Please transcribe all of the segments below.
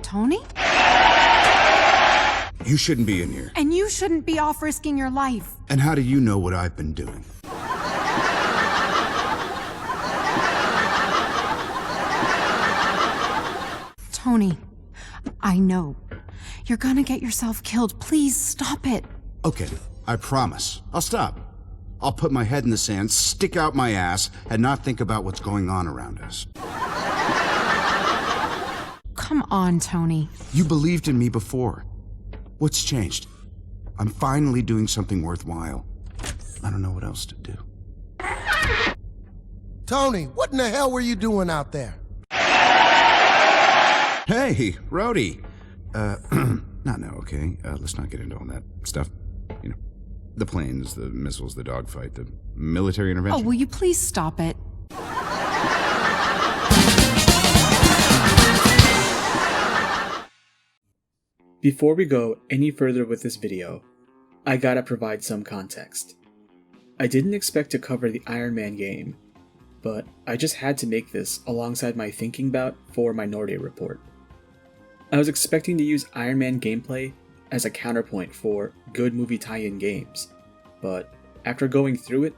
Tony? You shouldn't be in here. And you shouldn't be off risking your life. And how do you know what I've been doing? Tony, I know. You're gonna get yourself killed. Please stop it. Okay, I promise. I'll stop. I'll put my head in the sand, stick out my ass, and not think about what's going on around us. Come on, Tony. You believed in me before. What's changed? I'm finally doing something worthwhile. I don't know what else to do. Tony, what in the hell were you doing out there? Hey, Rhodey. Not now, okay? Let's not get into all that stuff. You know, the planes, the missiles, the dogfight, the military intervention. Oh, will you please stop it? Before we go any further with this video, I gotta provide some context. I didn't expect to cover the Iron Man game, but I just had to make this alongside my thinking bout for Minority Report. I was expecting to use Iron Man gameplay as a counterpoint for good movie tie-in games, but after going through it,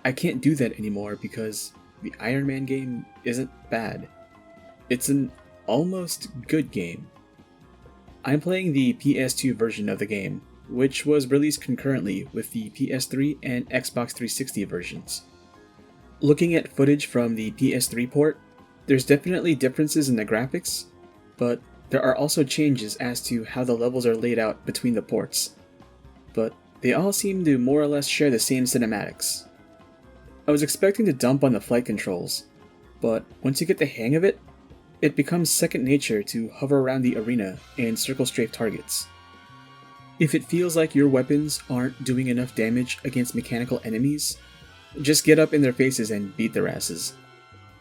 I can't do that anymore because the Iron Man game isn't bad. It's an almost good game. I'm playing the PS2 version of the game, which was released concurrently with the PS3 and Xbox 360 versions. Looking at footage from the PS3 port, there's definitely differences in the graphics, but there are also changes as to how the levels are laid out between the ports. But they all seem to more or less share the same cinematics. I was expecting to dump on the flight controls, but once you get the hang of it, it becomes second nature to hover around the arena and circle strafe targets. If it feels like your weapons aren't doing enough damage against mechanical enemies, just get up in their faces and beat their asses.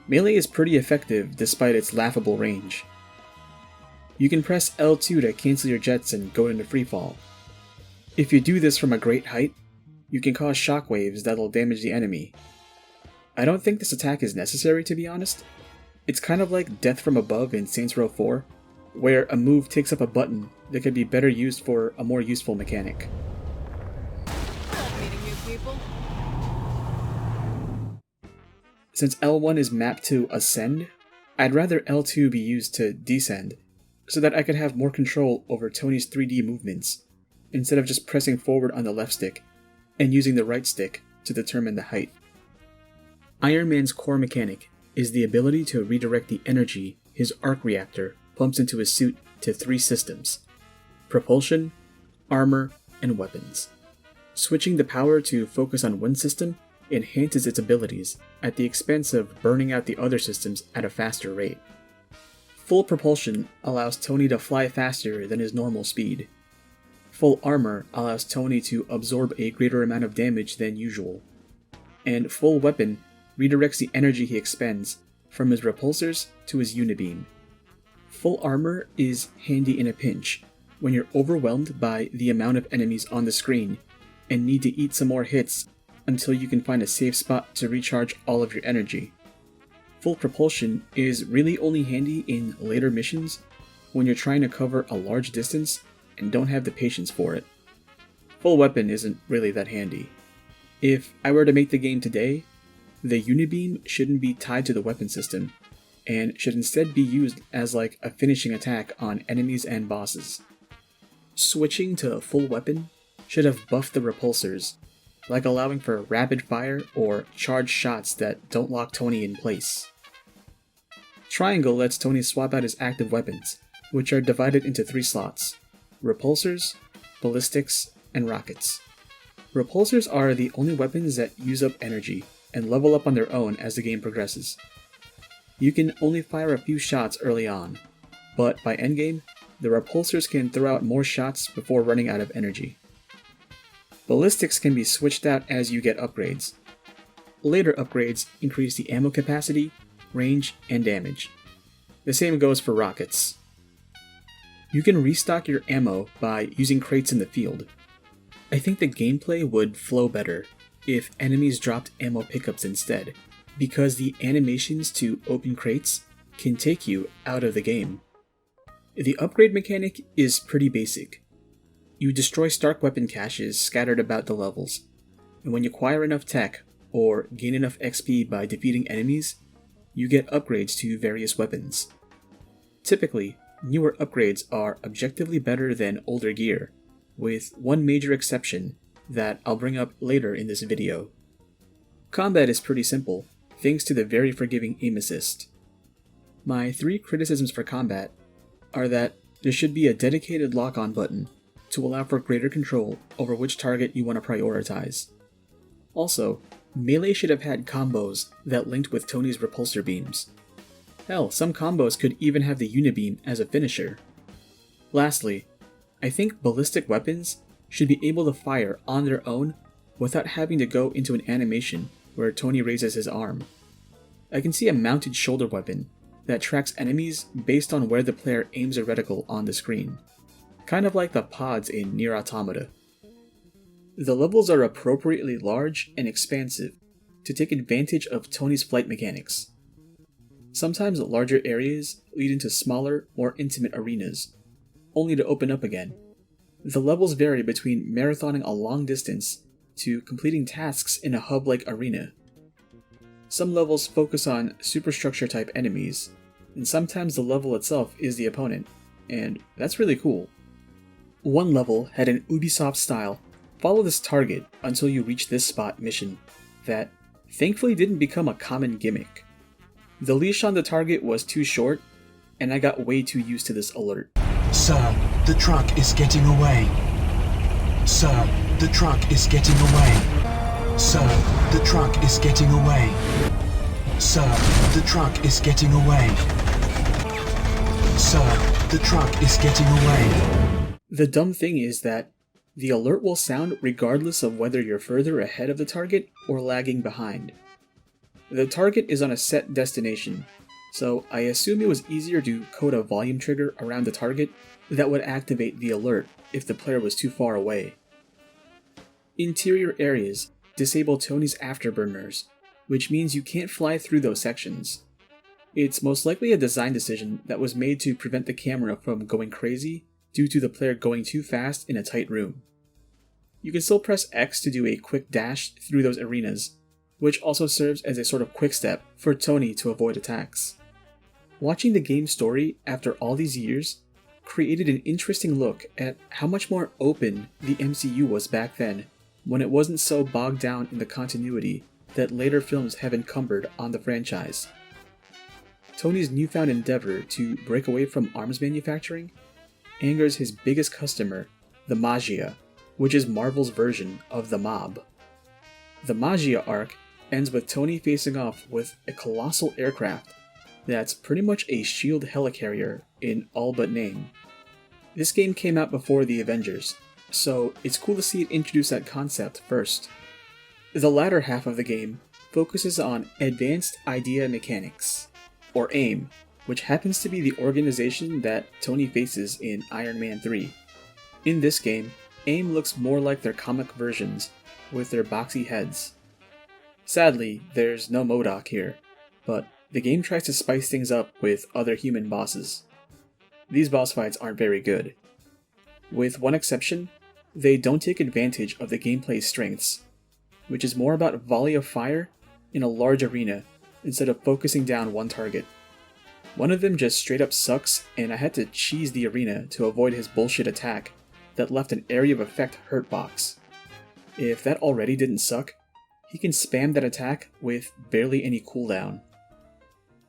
Melee is pretty effective despite its laughable range. You can press L2 to cancel your jets and go into freefall. If you do this from a great height, you can cause shockwaves that'll damage the enemy. I don't think this attack is necessary, to be honest. It's kind of like Death from Above in Saints Row 4, where a move takes up a button that could be better used for a more useful mechanic. Meeting new people? Since L1 is mapped to ascend, I'd rather L2 be used to descend, so that I could have more control over Tony's 3D movements, instead of just pressing forward on the left stick and using the right stick to determine the height. Iron Man's core mechanic is the ability to redirect the energy his arc reactor pumps into his suit to 3 systems: propulsion, armor, and weapons. Switching the power to focus on one system enhances its abilities at the expense of burning out the other systems at a faster rate. Full propulsion allows Tony to fly faster than his normal speed. Full armor allows Tony to absorb a greater amount of damage than usual. And full weapon redirects the energy he expends from his repulsors to his unibeam. Full armor is handy in a pinch, when you're overwhelmed by the amount of enemies on the screen and need to eat some more hits until you can find a safe spot to recharge all of your energy. Full propulsion is really only handy in later missions when you're trying to cover a large distance and don't have the patience for it. Full weapon isn't really that handy. If I were to make the game today, the unibeam shouldn't be tied to the weapon system, and should instead be used as like a finishing attack on enemies and bosses. Switching to full weapon should have buffed the repulsors, like allowing for rapid fire or charged shots that don't lock Tony in place. Triangle lets Tony swap out his active weapons, which are divided into 3 slots: repulsors, ballistics, and rockets. Repulsors are the only weapons that use up energy and level up on their own as the game progresses. You can only fire a few shots early on, but by endgame, the repulsors can throw out more shots before running out of energy. Ballistics can be switched out as you get upgrades. Later upgrades increase the ammo capacity, range, and damage. The same goes for rockets. You can restock your ammo by using crates in the field. I think the gameplay would flow better if enemies dropped ammo pickups instead, because the animations to open crates can take you out of the game. The upgrade mechanic is pretty basic. You destroy Stark weapon caches scattered about the levels, and when you acquire enough tech, or gain enough XP by defeating enemies, you get upgrades to various weapons. Typically, newer upgrades are objectively better than older gear, with one major exception that I'll bring up later in this video. Combat is pretty simple, thanks to the very forgiving aim assist. My 3 criticisms for combat are that there should be a dedicated lock-on button to allow for greater control over which target you want to prioritize. Also, melee should have had combos that linked with Tony's repulsor beams. Hell, some combos could even have the unibeam as a finisher. Lastly, I think ballistic weapons should be able to fire on their own without having to go into an animation where Tony raises his arm. I can see a mounted shoulder weapon that tracks enemies based on where the player aims a reticle on the screen, kind of like the pods in Nier Automata. The levels are appropriately large and expansive to take advantage of Tony's flight mechanics. Sometimes larger areas lead into smaller, more intimate arenas, only to open up again. The levels vary between marathoning a long distance to completing tasks in a hub-like arena. Some levels focus on superstructure type enemies, and sometimes the level itself is the opponent, and that's really cool. One level had an Ubisoft style follow this target until you reach this spot mission that thankfully didn't become a common gimmick. The leash on the target was too short, and I got way too used to this alert. Sir, the truck is getting away. Sir, the truck is getting away. Sir, the truck is getting away. Sir, the truck is getting away. Sir, the truck is getting away. The dumb thing is that the alert will sound regardless of whether you're further ahead of the target or lagging behind. The target is on a set destination, so I assume it was easier to code a volume trigger around the target that would activate the alert if the player was too far away. Interior areas disable Tony's afterburners, which means you can't fly through those sections. It's most likely a design decision that was made to prevent the camera from going crazy due to the player going too fast in a tight room. You can still press X to do a quick dash through those arenas, which also serves as a sort of quick step for Tony to avoid attacks. Watching the game's story after all these years created an interesting look at how much more open the MCU was back then, when it wasn't so bogged down in the continuity that later films have encumbered on the franchise. Tony's newfound endeavor to break away from arms manufacturing angers his biggest customer, the Magia, which is Marvel's version of the Mob. The Magia arc ends with Tony facing off with a colossal aircraft that's pretty much a shield helicarrier in all but name. This game came out before the Avengers, so it's cool to see it introduce that concept first. The latter half of the game focuses on Advanced Idea Mechanics, or AIM, which happens to be the organization that Tony faces in Iron Man 3. In this game, AIM looks more like their comic versions, with their boxy heads. Sadly, there's no MODOK here, but the game tries to spice things up with other human bosses. These boss fights aren't very good. With one exception, they don't take advantage of the gameplay's strengths, which is more about volley of fire in a large arena instead of focusing down one target. One of them just straight up sucks, and I had to cheese the arena to avoid his bullshit attack that left an area of effect hurt box. If that already didn't suck, he can spam that attack with barely any cooldown.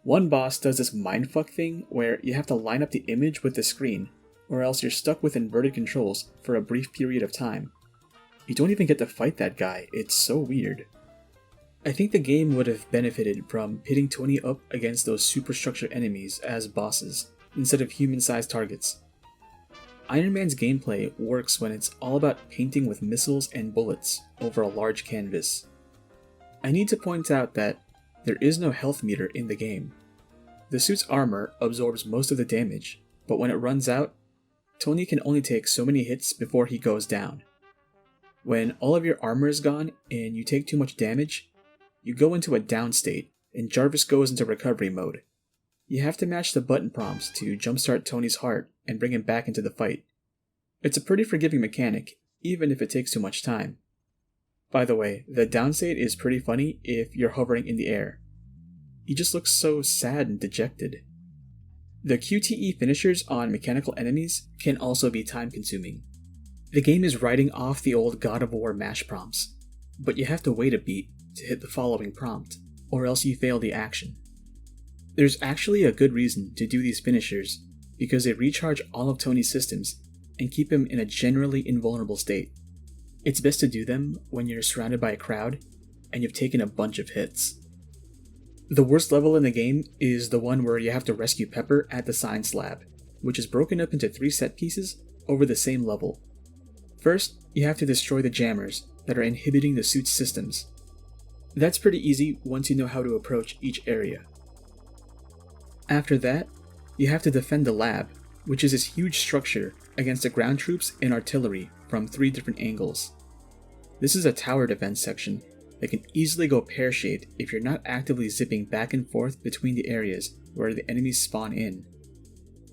One boss does this mindfuck thing where you have to line up the image with the screen, or else you're stuck with inverted controls for a brief period of time. You don't even get to fight that guy, it's so weird. I think the game would have benefited from pitting Tony up against those superstructure enemies as bosses, instead of human-sized targets. Iron Man's gameplay works when it's all about painting with missiles and bullets over a large canvas. I need to point out that there is no health meter in the game. The suit's armor absorbs most of the damage, but when it runs out, Tony can only take so many hits before he goes down. When all of your armor is gone and you take too much damage, you go into a down state, and Jarvis goes into recovery mode. You have to match the button prompts to jumpstart Tony's heart and bring him back into the fight. It's a pretty forgiving mechanic, even if it takes too much time. By the way, the downstate is pretty funny if you're hovering in the air. He just looks so sad and dejected. The QTE finishers on mechanical enemies can also be time consuming. The game is writing off the old God of War mash prompts, but you have to wait a beat to hit the following prompt, or else you fail the action. There's actually a good reason to do these finishers, because they recharge all of Tony's systems and keep him in a generally invulnerable state. It's best to do them when you're surrounded by a crowd and you've taken a bunch of hits. The worst level in the game is the one where you have to rescue Pepper at the science lab, which is broken up into 3 set pieces over the same level. First, you have to destroy the jammers that are inhibiting the suit's systems. That's pretty easy once you know how to approach each area. After that, you have to defend the lab, which is this huge structure against the ground troops and artillery from 3 different angles. This is a tower defense section that can easily go pear-shaped if you're not actively zipping back and forth between the areas where the enemies spawn in.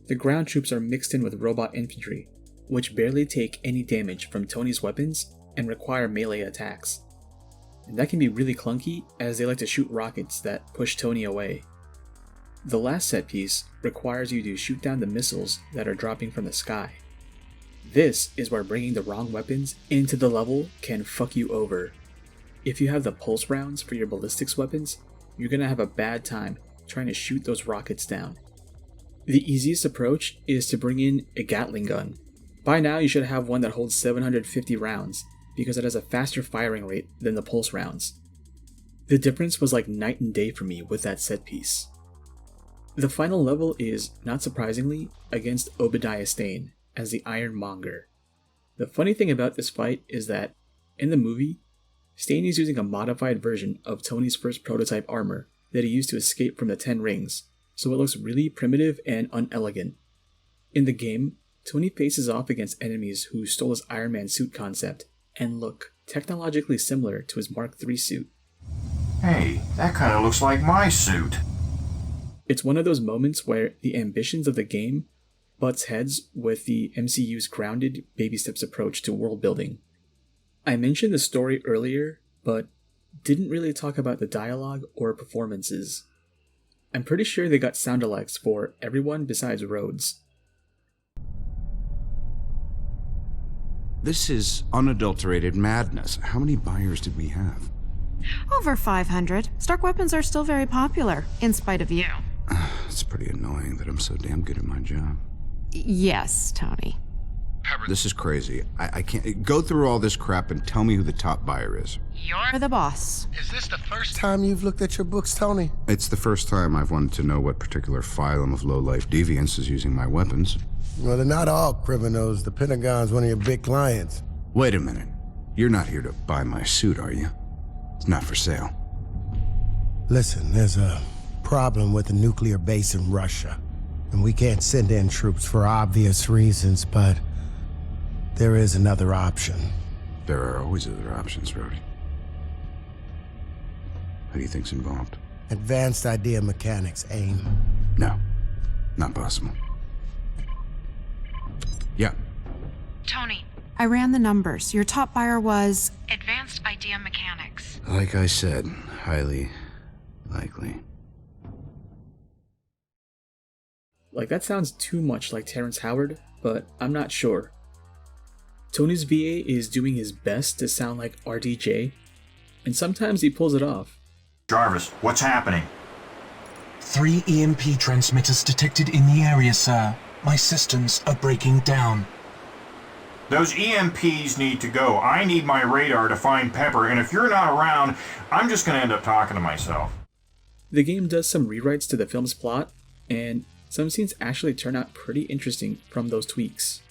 The ground troops are mixed in with robot infantry, which barely take any damage from Tony's weapons and require melee attacks. And that can be really clunky as they like to shoot rockets that push Tony away. The last set piece requires you to shoot down the missiles that are dropping from the sky. This is where bringing the wrong weapons into the level can fuck you over. If you have the pulse rounds for your ballistics weapons, you're gonna have a bad time trying to shoot those rockets down. The easiest approach is to bring in a Gatling gun. By now you should have one that holds 750 rounds, because it has a faster firing rate than the pulse rounds. The difference was like night and day for me with that set piece. The final level is, not surprisingly, against Obadiah Stane as the Ironmonger. The funny thing about this fight is that, in the movie, Stane is using a modified version of Tony's first prototype armor that he used to escape from the 10 Rings, so it looks really primitive and unelegant. In the game, Tony faces off against enemies who stole his Iron Man suit concept and look technologically similar to his Mark III suit. Hey, that kinda looks like my suit. It's one of those moments where the ambitions of the game butts heads with the MCU's grounded baby steps approach to world building. I mentioned the story earlier, but didn't really talk about the dialogue or performances. I'm pretty sure they got sound-alikes for everyone besides Rhodes. This is unadulterated madness. How many buyers did we have? Over 500. Stark weapons are still very popular, in spite of you. It's pretty annoying that I'm so damn good at my job. Yes, Tony. This is crazy. I can't go through all this crap and tell me who the top buyer is. You're the boss. Is this the first time you've looked at your books, Tony? It's the first time I've wanted to know what particular phylum of low-life deviants is using my weapons. Well, they're not all criminals. The Pentagon's one of your big clients. Wait a minute. You're not here to buy my suit, are you? It's not for sale. Listen, there's a problem with the nuclear base in Russia. And we can't send in troops for obvious reasons, but there is another option. There are always other options, Rhodey. Who do you think's involved? Advanced idea mechanics, AIM. No, not possible. Yeah. Tony, I ran the numbers. Your top buyer was Advanced Idea Mechanics. Like I said, highly likely. Like, that sounds too much like Terrence Howard, but I'm not sure. Tony's VA is doing his best to sound like RDJ, and sometimes he pulls it off. Jarvis, what's happening? 3 EMP transmitters detected in the area, sir. My systems are breaking down. Those EMPs need to go. I need my radar to find Pepper, and if you're not around, I'm just gonna end up talking to myself. The game does some rewrites to the film's plot, and some scenes actually turn out pretty interesting from those tweaks.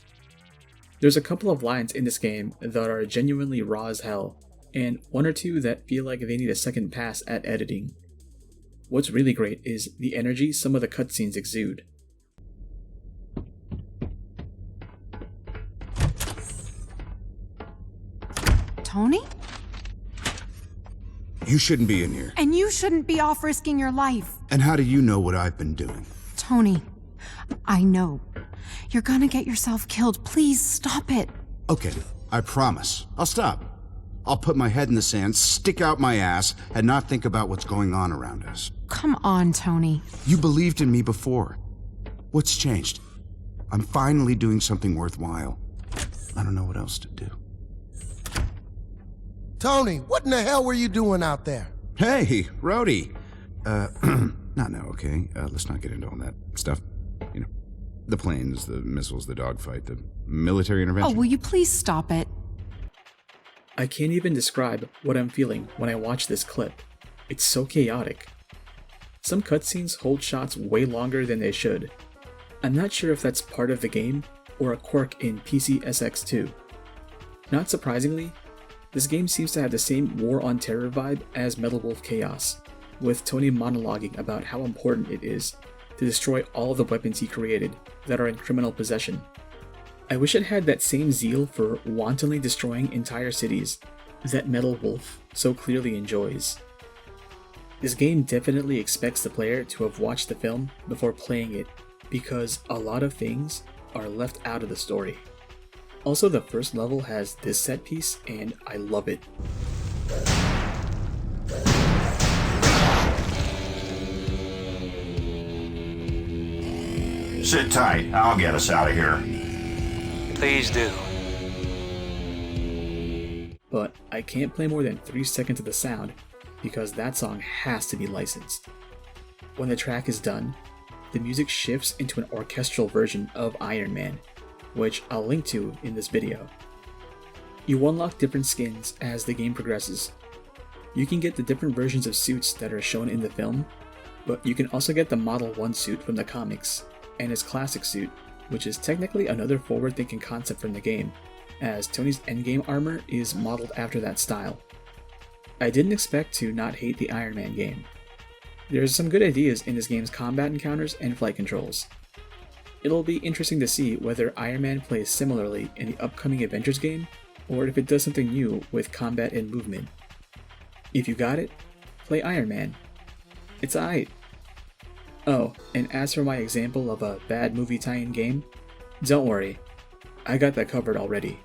There's a couple of lines in this game that are genuinely raw as hell, and one or two that feel like they need a second pass at editing. What's really great is the energy some of the cutscenes exude. Tony? You shouldn't be in here. And you shouldn't be off risking your life. And how do you know what I've been doing? Tony, I know. You're gonna get yourself killed. Please stop it. Okay, I promise. I'll stop. I'll put my head in the sand, stick out my ass, and not think about what's going on around us. Come on, Tony. You believed in me before. What's changed? I'm finally doing something worthwhile. I don't know what else to do. Tony, what in the hell were you doing out there? Hey, Rhodey. Not now, okay? Let's not get into all that stuff. You know, the planes, the missiles, the dogfight, the military intervention. Oh, will you please stop it? I can't even describe what I'm feeling when I watch this clip. It's so chaotic. Some cutscenes hold shots way longer than they should. I'm not sure if that's part of the game or a quirk in PCSX2. Not surprisingly, this game seems to have the same War on Terror vibe as Metal Wolf Chaos, with Tony monologuing about how important it is to destroy all of the weapons he created that are in criminal possession. I wish it had that same zeal for wantonly destroying entire cities that Metal Wolf so clearly enjoys. This game definitely expects the player to have watched the film before playing it, because a lot of things are left out of the story. Also, the first level has this set piece, and I love it. Sit tight. I'll get us out of here. Please do. But I can't play more than 3 seconds of the sound, because that song has to be licensed. When the track is done, the music shifts into an orchestral version of Iron Man, which I'll link to in this video. You unlock different skins as the game progresses. You can get the different versions of suits that are shown in the film, but you can also get the Model 1 suit from the comics, and his classic suit, which is technically another forward-thinking concept from the game, as Tony's endgame armor is modeled after that style. I didn't expect to not hate the Iron Man game. There's some good ideas in this game's combat encounters and flight controls. It'll be interesting to see whether Iron Man plays similarly in the upcoming Avengers game, or if it does something new with combat and movement. If you got it, play Iron Man. It's aight. Oh, and as for my example of a bad movie tie-in game, don't worry, I got that covered already.